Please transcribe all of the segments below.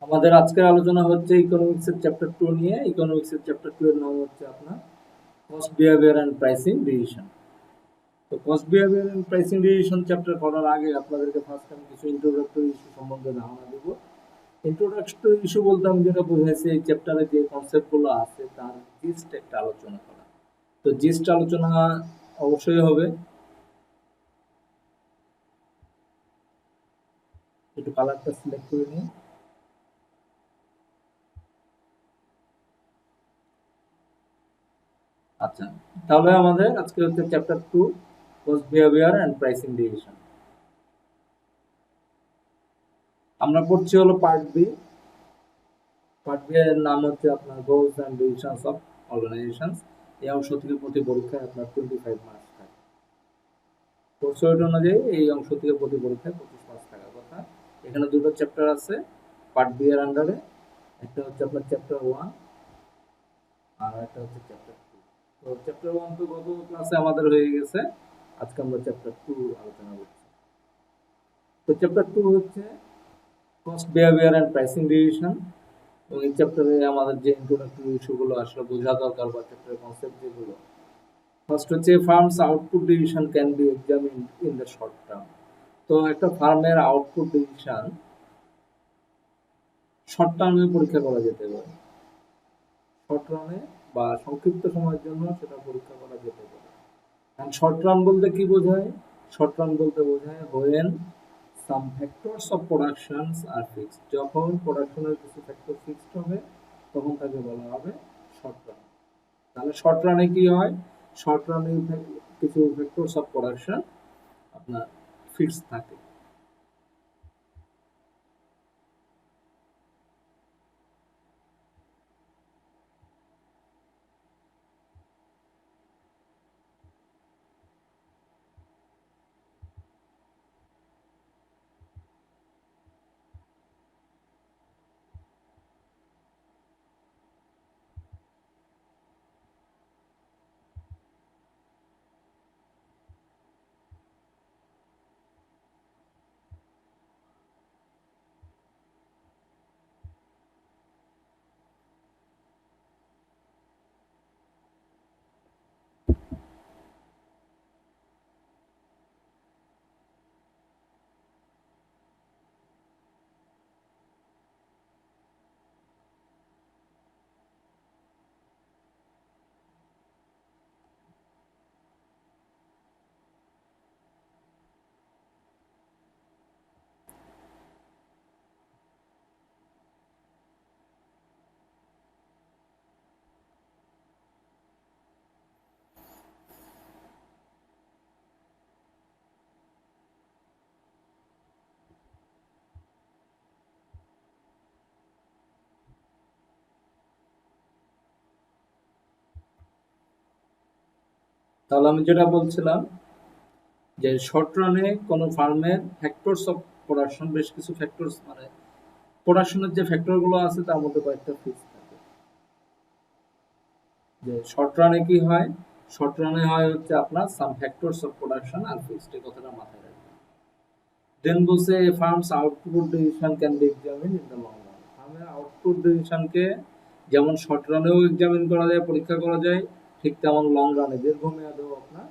আমাদের আজকের আলোচনা হচ্ছে ইকোনমিক্সের চ্যাপ্টার 2 নিয়ে। ইকোনমিক্সের চ্যাপ্টার 2 এর নাম হচ্ছে আপনার cost behaviour and pricing decision. তো cost behaviour and pricing decision chapter করার আগে আপনাদেরকে ফার্স্ট আমি কিছু ইন্ট্রোডাক্টরি ইস্যু সম্বন্ধে ধারণা দেব। ইন্ট্রোডাক্টরি ইস্যু বলতে আমি যেটা বুঝাইছি, এই চ্যাপ্টারে যে কনসেপ্টগুলো আছে তার জিস্ট একটা আলোচনা করা। তো জিস্ট আলোচনা অবশ্যই হবে। একটু কালারটা সিলেক্ট করে নিই। আচ্ছা, তাহলে আমাদের আজকে হচ্ছে chapter 2 cost behaviour and pricing decision. আমরা পড়ছি হলো পার্ট বি। পার্ট বি এর নাম হচ্ছে আপনার goals and decisions of organisations. এই অংশ থেকে প্রতি পরীক্ষায় আপনার 25 মার্কস থাকে। কোর্স ওয়েট অনুযায়ী এই অংশ থেকে প্রতি পরীক্ষায় 25 মার্কস থাকার কথা। এখানে দুটো চ্যাপ্টার আছে পার্ট বি এর আন্ডারে। একটা হচ্ছে আপনার চ্যাপ্টার 1 আর একটা হচ্ছে চ্যাপ্টার 2। তো চ্যাপ্টার 1 তো গত ক্লাসে আমাদের হয়ে গেছে। আজকে আমরা চ্যাপ্টার 2 আলোচনা করছি। তো চ্যাপ্টার 2 হচ্ছে cost behaviour and pricing decision. এবং এই চ্যাপ্টারে আমাদের যে ইন্ট্রোডাক্টরি ইস্যুগুলো আসলে বোঝা দরকার বা চ্যাপ্টারের কনসেপ্ট যেগুলো, ফার্স্ট হচ্ছে firms output decision can be examined in the short term. তো একটা ফার্মের আউটপুট ডিসিশন শর্ট টার্মে পরীক্ষা করা যেতে পারে। শর্ট রানে বা সংক্ষিপ্ত সময়ের জন্য সেটা পরীক্ষা করা যেতে পারে। কারণ শর্ট রান বলতে কি বোঝায়? শর্ট রান বলতে বোঝায় when some factors of productions are fixed. যখন প্রোডাকশনের কিছু ফ্যাক্টর ফিক্সড হবে তখন তাকে বলা হবে শর্ট রান। তাহলে শর্ট রানে কি হয়? শর্ট রানে কিছু ফ্যাক্টরস অফ প্রোডাকশন আপনার ফিক্সড থাকে। তাহলে আমি যেটা বলছিলাম যে শর্ট রানে কোনো ফার্মের ফ্যাক্টরস অফ প্রোডাকশন, বেশ কিছু ফ্যাক্টরস মানে প্রোডাকশনের যে ফ্যাক্টরগুলো আছে তার মধ্যে কয়েকটা ফিক্স থাকে। যে শর্ট রানে কি হয়? শর্ট রানে হয় হচ্ছে আপনার some factors of production are fixed, এই কথাটা মাথায় রাখবেন। দেন বলছে firms output decision can be examine in the long run. ফার্মের আউটপুট ডিসিশনকে যেমন শর্ট রানেও এক্সামিন করা যায়, পরীক্ষা করা যায়, ঠিক তেমন লং রানে দীর্ঘমেয়াদেও আপনার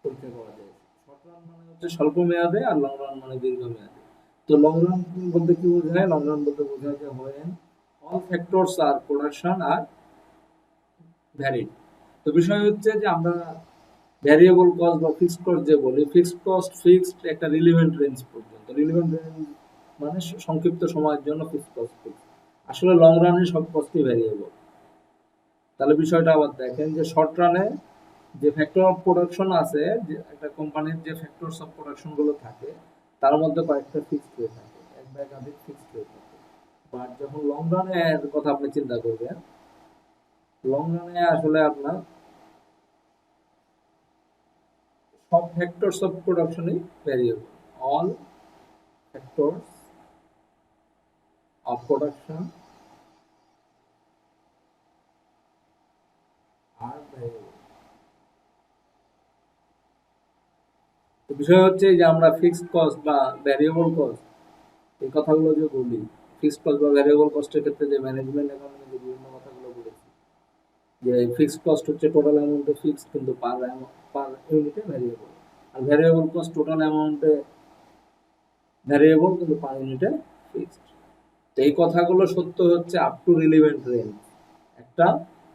পরীক্ষা করা যায়। শর্ট রান মানে হচ্ছে স্বল্প মেয়াদে আর লং রান মানে দীর্ঘমেয়াদে। তো লং রান বলতে কি বোঝায়? লং রান বলতে বোঝায় যে when all factors are production are varied. তো বিষয় হচ্ছে যে আমরা ভ্যারিয়েবল কস্ট বা ফিক্সড কস্ট যে বলি, ফিক্সড কস্ট ফিক্সড একটা রিলিভেন্ট রেঞ্জ পর্যন্ত। রিলিভেন্ট রেঞ্জ মানে সংক্ষিপ্ত সময়ের জন্য ফিক্সড কস্ট ফিক্স। আসলে লং রানে সব কস্টই ভ্যারিয়েবল। তাহলে বিষয়টা আবার দেখেন যে শর্ট রানে যে ফ্যাক্টর অফ প্রোডাকশন আছে, যে একটা কোম্পানির যে ফ্যাক্টরস অফ প্রোডাকশন গুলো থাকে তার মধ্যে কয়েকটা ফিক্সড হয়ে থাকে, এক বা একাধিক ফিক্সড হয়ে থাকে। বাট যখন লং রানের কথা আপনি চিন্তা করবেন, লং রানে আসলে আপনার সব ফ্যাক্টরস অফ প্রোডাকশনই variable. All factors of production are variable. তো বিষয় হচ্ছে যে আমরা ফিক্সড কস্ট বা ভ্যারিয়েবল কস্ট এই কথাগুলো যে বলি, ফিক্সড কস্ট বা ভ্যারিয়েবল কস্টের ক্ষেত্রে যে ম্যানেজমেন্ট অ্যাকাউন্টিং এর বিভিন্ন কথাগুলো বলেছি, যে ফিক্সড কস্ট হচ্ছে টোটাল অ্যামাউন্টে ফিক্সড কিন্তু পার ইউনিটে ভ্যারিয়েবল, আর ভ্যারিয়েবল কস্ট টোটাল অ্যামাউন্টে ভ্যারিয়েবল কিন্তু পার ইউনিটে ফিক্সড। তো এই কথাগুলো সত্য হচ্ছে আপ টু রিলিভেন্ট রেঞ্জ, একটা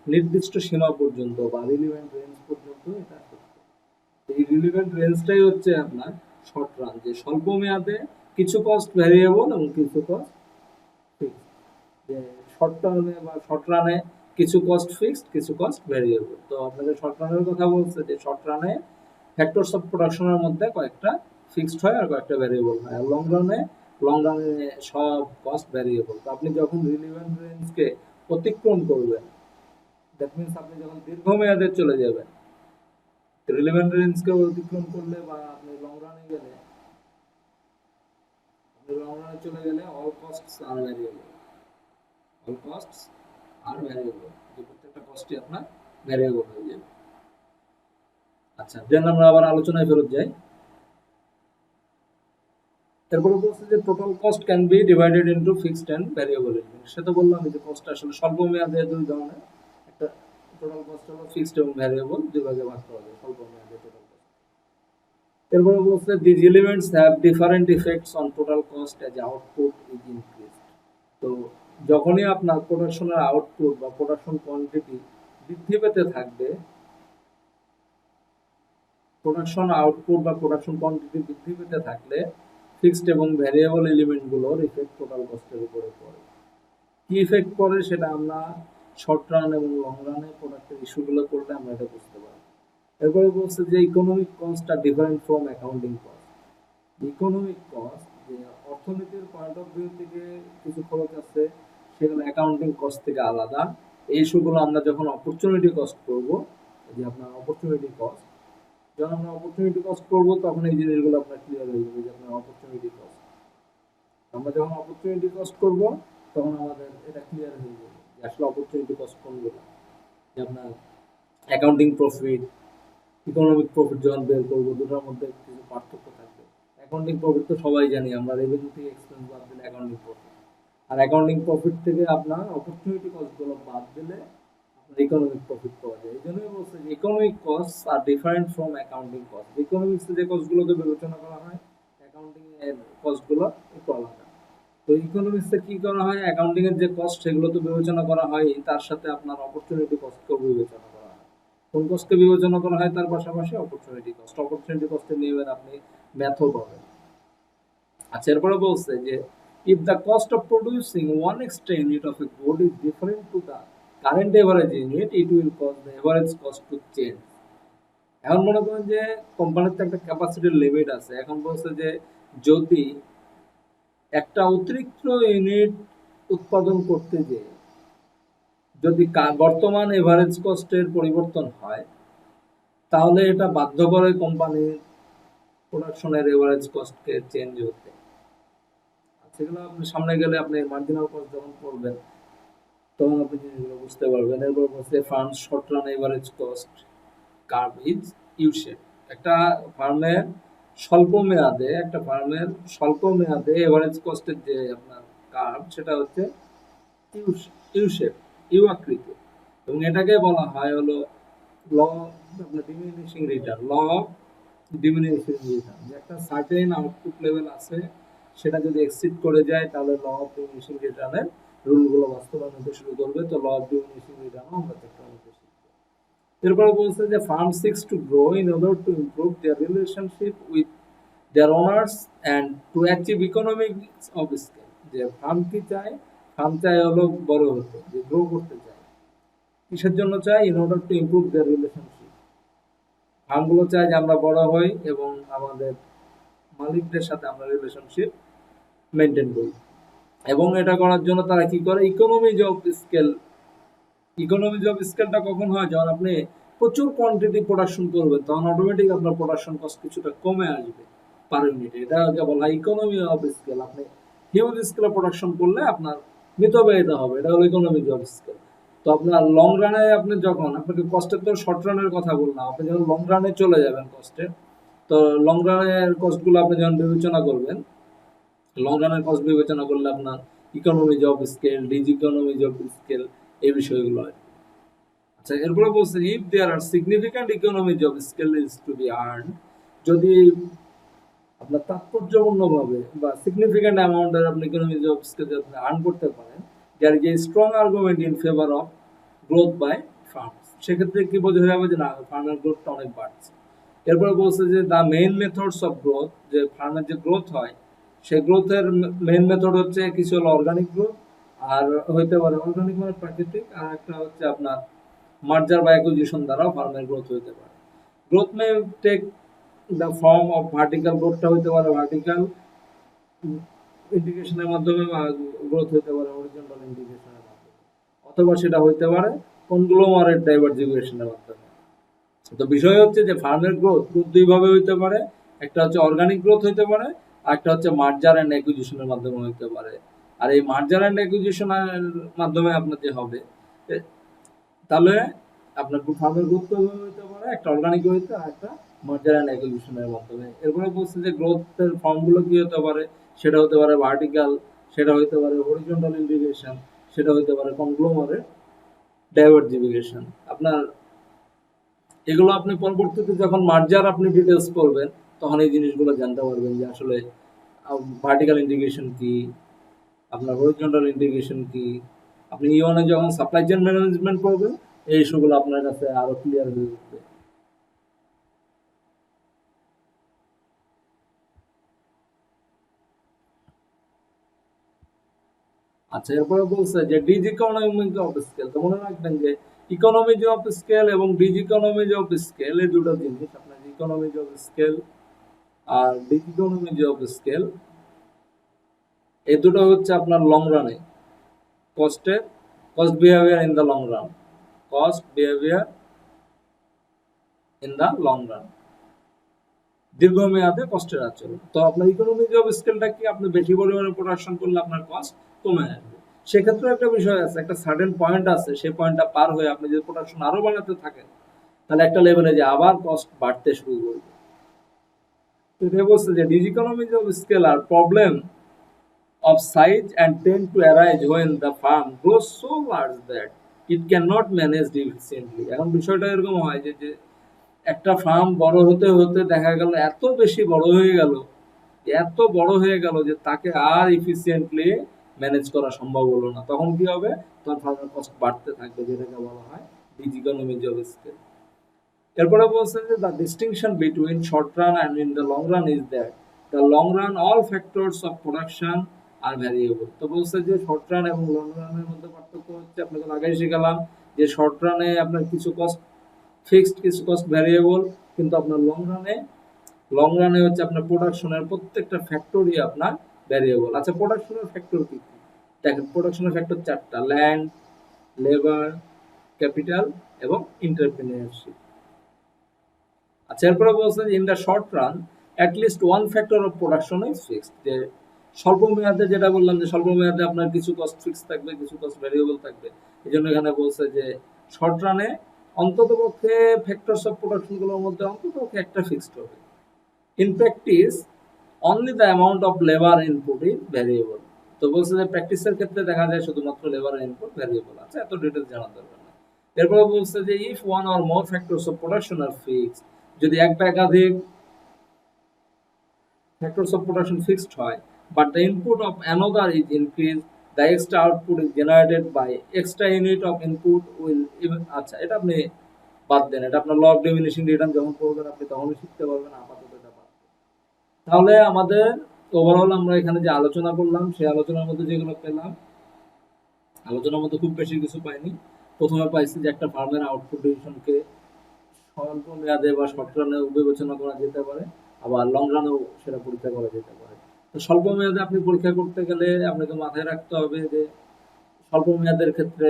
নির্দিষ্ট সীমা পর্যন্ত বা রিলিভেন্ট রেঞ্জ পর্যন্ত এটা সত্য। এই রিলিভেন্ট রেঞ্জটাই হচ্ছে আপনার শর্ট রান, যে স্বল্প মেয়াদে কিছু কস্ট ভ্যারিয়েবল এবং কিছু কস্ট ফিক্সড, যে শর্ট টার্মে বা শর্ট রানে কিছু কস্ট ফিক্সড কিছু কস্ট ভ্যারিয়েবল। তো আপনাদের শর্ট রানের কথা বলছে যে শর্ট রানে ফ্যাক্টরস অফ প্রোডাকশনের মধ্যে কয়েকটা ফিক্সড হয় আর কয়েকটা ভ্যারিয়েবল হয়, আর লং রানে সব কস্ট ভ্যারিয়েবল। তো আপনি যখন রিলিভেন্ট রেঞ্জকে অতিক্রম করবেন, দ্যাট মিনস আপনি যখন দীর্ঘমেয়াদে চলে যাবেন, রিলেভেন্ট রেঞ্জকে অতিক্রম করলে বা আপনি লং রানে গেলে, আপনি লং রানে চলে গেলে অল কস্টস আর ভ্যারিয়েবল, অল কস্টস আর ভ্যারিয়েবল, যে প্রত্যেকটা কস্টই আপনার ভ্যারিয়েবল হয়ে যাবে। আচ্ছা, দেন আমরা আবার আলোচনায় ফেরত যাই। তারপরে বলছে যে total cost can be divided into fixed and variable element. সেটা বললাম যে কস্ট আসলে স্বল্প মেয়াদে দুই ধরনের, একটা টোটাল কস্ট হলো ফিক্সড এবং ভ্যারিয়েবল, দুই ভাগে ভাগ করা যায় স্বল্প মেয়াদে টোটাল কস্ট। এরপরে বলছে these elements have different effects on total cost as output is increased. তো যখনই আপনার প্রোডাকশনের আউটপুট বা প্রোডাকশন কোয়ান্টিটি বৃদ্ধি পেতে থাকবে, প্রোডাকশন আউটপুট বা প্রোডাকশন কোয়ান্টিটি বৃদ্ধি পেতে থাকলে ফিক্সড এবং ভ্যারিয়েবল এলিমেন্টগুলোর ইফেক্ট টোটাল কস্টের উপরে পড়ে। কি ইফেক্ট পড়ে সেটা আমরা শর্ট রান এবং লং রানে প্রোডাক্টের ইস্যুগুলো করলে আমরা এটা বুঝতে পারি। এরপরে বলছে যে economic cost are different from accounting cost. Economic cost, যে অর্থনীতির পয়েন্ট অফ ভিউ থেকে কিছু খরচ আছে, সেগুলো অ্যাকাউন্টিং কস্ট থেকে আলাদা। এই ইস্যুগুলো আমরা যখন অপরচুনিটি কস্ট করব, যে আপনার অপরচুনিটি কস্ট, যখন আমরা অপরচুনিটি কস্ট করব তখন এই জিনিসগুলো আপনার ক্লিয়ার হয়ে যাবে যে আপনার অপরচুনিটি কস্ট। আমরা যখন অপরচুনিটি কস্ট করব তখন আমাদের এটা ক্লিয়ার হয়ে যাবে যে আসলে অপরচুনিটি কস্ট কোনগুলো, যে আপনার অ্যাকাউন্টিং প্রফিট, ইকোনমিক প্রফিট যখন বের করবো দুটোর মধ্যে কিছু পার্থক্য থাকবে। অ্যাকাউন্টিং প্রফিট তো সবাই জানি আমরা, রেভিনিউ থেকে এক্সপেন্স বাদ দিলে অ্যাকাউন্টিং প্রফিট, আর অ্যাকাউন্টিং প্রফিট থেকে আপনার অপরচুনিটি কস্টগুলো বাদ দিলে আপনার ইকোনমিক প্রফিট পাওয়া যায়। এই জন্যই বলছে যে economic cost are different from accounting cost. ইকোনমিক্সে যে কস্টগুলোকে বিবেচনা করা হয়, অ্যাকাউন্টিং এর কস্টগুলো একটু আলাদা। তো ইকোনমিক্সে কি করা হয়, অ্যাকাউন্টিং এর যে কস্ট সেগুলো তো বিবেচনা করা হয়, তার সাথে আপনার অপরচুনিটি কস্টকেও বিবেচনা করা হয়। কোন কস্টকে বিবেচনা করা হয় তার পাশাপাশি অপরচুনিটি কস্ট, অপরচুনিটি কস্টের নিয়ে আপনি ম্যাথও পাবেন। আচ্ছা, এরপরে বলছে যে if the cost of producing one extra unit of a good is different to the current average unit, it will cause the average cost to change. এখন মনে করেন যে কোম্পানির তো একটা ক্যাপাসিটির লিমিট আছে, এখন বলছে যে যদি একটা অতিরিক্ত ইউনিট উৎপাদন করতে যে যদি বর্তমান এভারেজ কস্টের পরিবর্তন হয়, তাহলে এটা বাধ্য করে কোম্পানির প্রোডাকশনের এভারেজ কস্টকে চেঞ্জ হতে। সেগুলো আপনি সামনে গেলে আপনি মার্জিনাল কস্ট যখন পড়বেন তখন আপনি জিনিসগুলো বুঝতে পারবেন। এরপর বলছে farm short run average cost curve is you shape. একটা ফার্মের স্বল্প মেয়াদে এভারেজ কস্টের যে আপনার কার্ভ, সেটা হচ্ছে ইউ শেপ, ইউ আকৃতি, এবং এটাকে বলা হয় হলো ল আপনার diminishing return, law of diminishing return. যে একটা সার্টেন আউটপুট লেভেল আছে, সেটা যদি এক্সিড করে যায় তাহলে ল অফ ডিমিনিশিং রিটার্নের রুলগুলো বাস্তবায়ন হতে শুরু করবে। তো ল অফ ডিমিনিশিং রিটার্নও আমরা চ্যাপ্টার মধ্যে শিখব। এরপরে বলছে যে farm six to grow in order to improve their relationship with their owners and to achieve economics of scale. যে ফার্ম কি চায়, ফার্ম চায় হলো বড় হতে, যে গ্রো করতে চায়। কিসের জন্য চায়? In order to improve their relationship. ফার্মগুলো চায় যে আমরা বড় হই এবং আমাদের মালিকদের সাথে আমরা রিলেশনশিপ মেনটেন করি, এবং এটা করার জন্য তারা কি করে, ইকোনমিজ অফ স্কেলটা কখন হয়? যখন আপনি প্রচুর কোয়ান্টিটি প্রোডাকশন করবেন তখন অটোমেটিক আপনার প্রোডাকশন কস্ট কিছুটা কমে আসবে পার ইউনিটে। এটাকে বলা হয় ইকোনমি অফ স্কেল। আপনি হিউজ স্কেলে প্রোডাকশন করলে আপনার মিতব্যয়িতা হবে, এটা হলো ইকোনমি অফ স্কেল। তো আপনার লং রানে আপনি যখন আপনাকে কস্টের তো শর্ট রানের কথা বললাম, আপনি যখন লং রানে চলে যাবেন কস্টে, তো লং রানের কস্টগুলো আপনি যখন বিবেচনা করবেন, লং রানের কস্ট বিবেচনা করলে আপনার economies of scale, diseconomies of scale, এই বিষয়গুলো আর কি। আচ্ছা, এরপরে বলছে if there are significant economies of scale is to be earn, যদি আপনার তাৎপর্যপূর্ণভাবে বা সিগনিফিক্যান্ট অ্যামাউন্টের আপনি ইকোনমিজ অফ স্কেল আপনি আর্ন করতে পারেন, there is a strong argument in favour of growth by firms, সেক্ষেত্রে কি বোঝা যাবে যে না, ফার্মের গ্রোথটা অনেক বাড়ছে। এরপরে বলছে যে the main methods of growth, যে ফার্মের যে গ্রোথ হয় সেই গ্রোথের মেইন মেথড হচ্ছে কিছু হলো অর্গানিক গ্রোথ, আর হইতে পারে অর্গানিক মানে প্রাকৃতিক, আর একটা হচ্ছে আপনার মার্জার বা অ্যাকুইজিশন দ্বারাও ফার্মের গ্রোথ হইতে পারে। Growth may take the form of vertical, গ্রোথটা হইতে পারে ভার্টিক্যাল ইন্টিগ্রেশনের মাধ্যমে, বা গ্রোথ হইতে পারে হরিজন্টাল ইন্টিগ্রেশনের মাধ্যমে, অথবা সেটা হইতে পারে কনগ্লোমারেট ডাইভার্সিফিকেশনের মাধ্যমে। তো বিষয় হচ্ছে যে ফার্মের গ্রোথ দুইভাবে হইতে পারে, একটা হচ্ছে অর্গানিক গ্রোথ হইতে পারে, আর একটা হচ্ছে মার্জার অ্যান্ড অ্যাকুইজিশনের মাধ্যমে হইতে পারে। আর এই মার্জার অ্যান্ড অ্যাকুইজিশনের মাধ্যমে আপনার যে হবে, তাহলে আপনার ফার্মের গ্রোথ হইতে পারে একটা অর্গানিক হইতে, আর একটা মার্জার অ্যান্ড অ্যাকুইজিশনের মাধ্যমে। এরপরে বলছে যে গ্রোথের ফর্মগুলো কি হতে পারে, সেটা হতে পারে ভার্টিক্যাল, সেটা হইতে পারে হরিজন্টাল ইন্টিগ্রেশন, সেটা হইতে পারে কনগ্লোমারেট ডাইভার্সিফিকেশন। আপনার এগুলো আপনি পরবর্তীতে যখন মার্জার আপনি ডিটেলস করবেন, তখন এই জিনিসগুলো জানতে পারবেন যে আসলে ভার্টিক্যাল ইন্টিগ্রেশন কি, আপনার হরিজন্টাল ইন্টিগ্রেশন কি। আপনি ইওনে যখন সাপ্লাই চেইন ম্যানেজমেন্ট করবেন, এই ইস্যুগুলো আপনার কাছে আরো ক্লিয়ার হয়ে উঠবে। আচ্ছা, এরপরে বলছে যে ডিজিকোনমিজ অফ স্কেল। তো মনে রাখবেন যে ইকোনমিজ অফ স্কেল এবং ডিজিকোনমিজ অফ স্কেল এই দুটো জিনিস, আপনার ইকোনমিজ অফ স্কেল আর ডিজিকোনমিজ অফ স্কেল, এই দুটো হচ্ছে আপনার লং রানে cost behaviour in the long run, cost behaviour in the long run, দীর্ঘমেয়াদে কষ্টের আচরণ। তো আপনার ইকোনমিজ অফ স্কেলটা কি, আপনি বেশি পরিমাণে প্রোডাকশন করলে আপনার কস্ট কমে আসবে। সেক্ষেত্রে একটা বিষয় আছে, একটা সার্টেন পয়েন্ট আছে, সেই পয়েন্টটা পার হয়ে আপনি যদি প্রোডাকশন আরো বাড়াতে থাকেন, তাহলে একটা লেভেলে যে আবার কস্ট বাড়তে শুরু করবে। তো এটা বলছে যে diseconomies of scale are problem of size and tend to arise when the farm grows so large that it cannot manage efficiently. এখন বিষয়টা এরকম হয় যে যে একটা ফার্ম বড় হতে হতে দেখা গেল এত বেশি বড় হয়ে গেল, এত বড় হয়ে গেল যে তাকে আর ইফিসিয়েন্টলি ম্যানেজ করা সম্ভব হলো না। তখন কি হবে, তখন ফার্মের কস্ট বাড়তে থাকবে, যেটাকে বলা হয় ডিজিকোনমিজ অফ স্কেল। এরপরে বলছে যে the distinction between short run and in the long run is that the long run all factors of production are variable. তো বলছে যে শর্ট রান এবং লং রানের মধ্যে পার্থক্য হচ্ছে, আপনাকে আগেই শিখালাম যে শর্ট রানে আপনার কিছু কস্ট ফিক্সড, কিছু কস্ট ভ্যারিয়েবল, কিন্তু আপনার লং রানে হচ্ছে আপনার প্রোডাকশনের প্রত্যেকটা ফ্যাক্টরই আপনার ভ্যারিয়েবল। আচ্ছা, প্রোডাকশনের ফ্যাক্টর কি কি? দেখেন, প্রোডাকশনের ফ্যাক্টর চারটা: ল্যান্ড, লেবার, ক্যাপিটাল এবং এন্টারপ্রেনিউরশিপ। আচ্ছা, এরপরে বলছে in the short run at least one factor of production is fixed. যে স্বল্প মেয়াদে, যেটা বললাম যে স্বল্প মেয়াদে আপনার কিছু কস্ট ফিক্স থাকবে, কিছু কস্ট ভ্যারিয়েবল থাকবে। এই জন্য এখানে বলছে যে শর্ট রানে অন্তত পক্ষে ফ্যাক্টরস অফ প্রোডাকশন গুলোর মধ্যে অন্তত পক্ষে একটা ফিক্সড হবে। In practice only the amount of labour input is variable. তো বলছে যে প্র্যাকটিসের ক্ষেত্রে দেখা যায় শুধুমাত্র লেবারের ইনপুট ভ্যারিয়েবল আছে, এত ডিটেলস জানার দরকার নেই। এরপরে বলছে যে if one or more factors of production are fixed, যদি এক বা একাধিক factors of production fixed হয়, but the input of another is increased, the extra output is generated by extra unit of input will even, আচ্ছা এটা আপনি বাদ দেন, এটা আপনার ল অফ ডিমিনিশিং রিটার্ন যখন পড়বেন আপনি তখনই শিখতে পারবেন, আপাতত এটা বাদ দেন। তাহলে আমাদের ওভারঅল আমরা এখানে যে আলোচনা করলাম, সেই আলোচনার মধ্যে যেগুলো পেলাম, আলোচনার মধ্যে খুব বেশি কিছু পাইনি। প্রথমে পাইছি যে একটা ফার্মের আউটপুট ডিভিশনকে স্বল্প মেয়াদে বা শর্ট রানে বিবেচনা করা যেতে পারে, আবার লং রানেও সেটা পরীক্ষা করা যেতে পারে। তো স্বল্প মেয়াদে আপনি পরীক্ষা করতে গেলে আপনাকে মাথায় রাখতে হবে যে স্বল্প মেয়াদের ক্ষেত্রে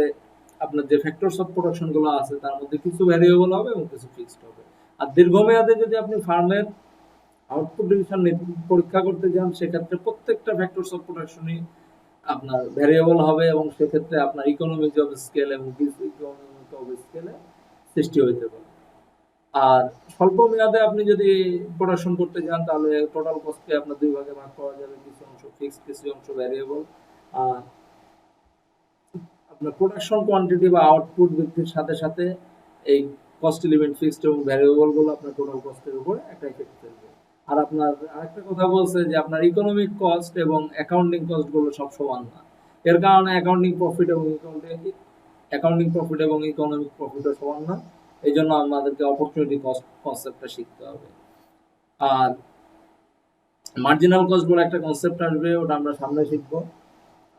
আপনার যে ফ্যাক্টরস অফ প্রোডাকশন গুলো আছে তার মধ্যে কিছু ভ্যারিয়েবল হবে এবং কিছু ফিক্সড হবে। আর দীর্ঘমেয়াদে যদি আপনি ফার্মের আউটপুট ডিভিশন পরীক্ষা করতে যান, সেক্ষেত্রে প্রত্যেকটা ফ্যাক্টরস অফ প্রোডাকশনই আপনার ভ্যারিয়েবল হবে, এবং সেক্ষেত্রে আপনার ইকোনমিজ অফ স্কেল এবং ডিসইকোনমিজ অফ স্কেলে সৃষ্টি হইতে পারে। আর স্বল্প মেয়াদে আপনি যদি প্রোডাকশন করতে যান, তাহলে টোটাল কস্টকে আপনার দুই ভাগে ভাগ করা যাবে, কিছু অংশ ফিক্সড, কিছু অংশ ভ্যারিয়েবল। আর আপনার প্রোডাকশন কোয়ান্টিটি বা আউটপুট বৃদ্ধির সাথে সাথে এই কস্ট এলিমেন্ট ফিক্সড এবং ভ্যারিয়েবল গুলো আপনার টোটাল কস্টের উপর একটা ইফেক্ট ফেলবে। আর আপনার আরেকটা কথা বলছে যে আপনার ইকোনমিক কস্ট এবং অ্যাকাউন্টিং কস্ট গুলো সব সমান না। এর কারণে অ্যাকাউন্টিং প্রফিট এবং ইকোনমিক প্রফিটও সমান না। এই জন্য আমাদেরকে অপরচুনিটি কস্ট কনসেপ্টটা শিখতে হবে। আর মার্জিনাল কস্ট বলে একটা কনসেপ্ট আসবে, ওটা আমরা সামনে শিখবো,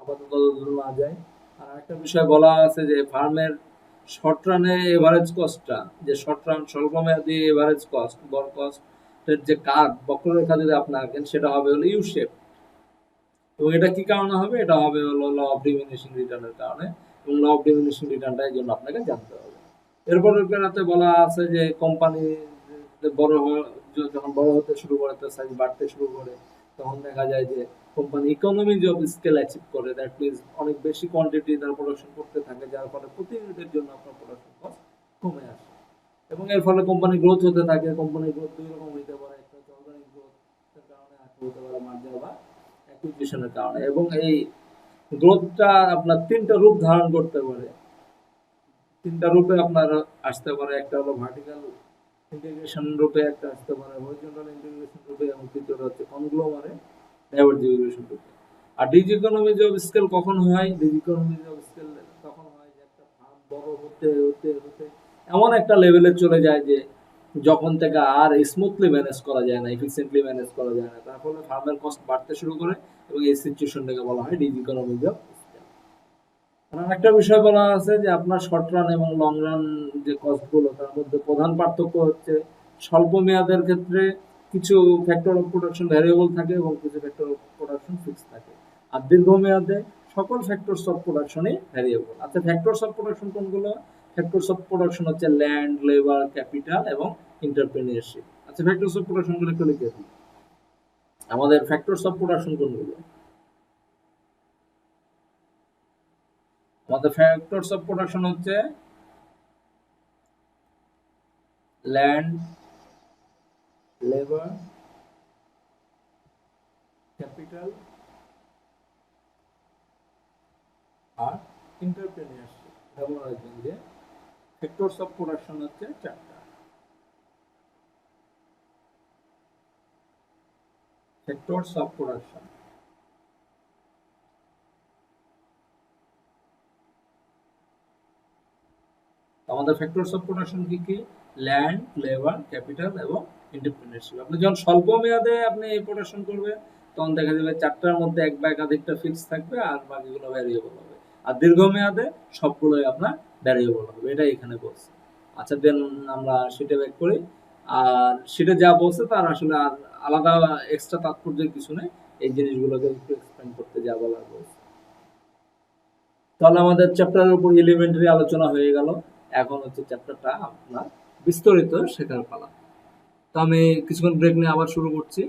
আপাতত না যায়। আর একটা বিষয় বলা আছে যে ফার্মের শর্ট রানে এভারেজ কস্টটা, যে শর্ট রান স্বল্পমেয়াদী এভারেজ কস্ট, গড় কস্টের যে কার্ভ বক্ররেখা যদি আপনি আঁকেন সেটা হবে হলো ইউ শেপ। এবং এটা কি কারণে হবে? এটা হবে হলো ল অফ ডিমিনিশিং রিটার্নের কারণে, এবং ল অফ ডিমিনিশিং রিটার্নটা এই জন্য আপনাকে জানতে হবে। এরপরের প্যারাতে বলা আছে যে কোম্পানি যখন বড় হতে শুরু করে, তার সাইজ বাড়তে শুরু করে, তখন দেখা যায় যে company economies of scale achieve করে। দ্যাট মিনস অনেক বেশি কোয়ান্টিটি তারা প্রোডাকশন করতে থাকে, যার ফলে প্রতি ইউনিটের জন্য আপনার প্রোডাকশন কস্ট কমে আসে। এবং এর ফলে কোম্পানি গ্রোথ হতে থাকে। কোম্পানির গ্রোথ দুই রকম হতে পারে, একটা হচ্ছে অর্গানিক গ্রোথের কারণে, একটা হতে পারে মার্জার বা অ্যাকুইজিশনের কারণে। এবং এই গ্রোথটা আপনার তিনটা রূপ ধারণ করতে পারে। তিনটা রূপে আপনার আসতে পারে। একটা হলো ভার্টিক্যাল ইন্টিগ্রেশন রূপে, একটা আসতে পারে হরিজন্টাল ইন্টিগ্রেশন রূপে, এবং তৃতীয়টা হচ্ছে কনগ্লোমারেট ডাইভারজিফিকেশন রূপে। আর ডিজিকোনমিজ অফ স্কেল কখন হয়? ডিজিকোনমিজ অফ স্কেল তখন হয় যে একটা ফার্ম বড় হতে হতে হতে এমন একটা লেভেলে চলে যায় যে যখন থেকে আর স্মুথলি ম্যানেজ করা যায় না, এফিসিয়েন্টলি ম্যানেজ করা যায় না, তার ফলে ফার্মের কস্ট বাড়তে শুরু করে, এবং এই সিচুয়েশনটাকে বলা হয় ডিজিকোনমিজ অফ স্কেল। একটা বিষয় বলা আছে যে আপনার শর্ট রান এবং লং রান যে কস্ট গুলো, তার মধ্যে প্রধান পার্থক্য হচ্ছে স্বল্প মেয়াদের ক্ষেত্রে কিছু ফ্যাক্টর অফ প্রোডাকশন ভ্যারিয়েবল থাকে এবং কিছু ফ্যাক্টর অফ প্রোডাকশন ফিক্স থাকে। আর দীর্ঘমেয়াদে সকল ফ্যাক্টরস অফ প্রোডাকশনই ভ্যারিয়েবল। আচ্ছা, ফ্যাক্টরস অফ প্রোডাকশন কোনগুলো? ফ্যাক্টরস অফ প্রোডাকশন হচ্ছে ল্যান্ড, লেবার, ক্যাপিটাল এবং এন্টারপ্রেনিউরশিপ। আচ্ছা, ফ্যাক্টরস অফ প্রোডাকশন গুলো একটু লিখে দিই। আমাদের ফ্যাক্টরস অফ প্রোডাকশন কোনগুলো? আমাদের ফ্যাক্টরস অফ প্রোডাকশন হচ্ছে ল্যান্ড, লেবার, ক্যাপিটাল আর এন্টারপ্রেনিউরশিপ। যেমন রাখবেন যে ফ্যাক্টরস অফ প্রোডাকশন হচ্ছে চারটা। ফ্যাক্টরস অফ প্রোডাকশন, আমাদের ফ্যাক্টরস অফ প্রোডাকশন কি কি? ল্যান্ড, লেবার, ক্যাপিটাল এবং এন্টারপ্রেনিউরশিপ। আপনি যখন স্বল্প মেয়াদে আপনি এই প্রোডাকশন করবেন, তখন দেখা যাবে চারটার মধ্যে এক বা একাধিকটা ফিক্স থাকবে আর বাকিগুলো ভ্যারিয়েবল হবে। আর দীর্ঘমেয়াদে সবগুলোই আপনার ভ্যারিয়েবল হবে, এটাই এখানে বলছে। আচ্ছা, দেন আমরা সেটা ব্যাক করি। আর সেটা যা বলছে তার আসলে আর আলাদা এক্সট্রা তাৎপর্যের কিছু নেই, এই জিনিসগুলোকে একটু এক্সপ্লেন করতে যা বলার বলছে। তাহলে আমাদের চ্যাপ্টারের উপর এলিমেন্টারি আলোচনা হয়ে গেল। এখন হচ্ছে চ্যাপ্টারটা আপনার বিস্তারিত শেখার পালা। তো আমি কিছুক্ষণ ব্রেক নিয়ে আবার শুরু করছি।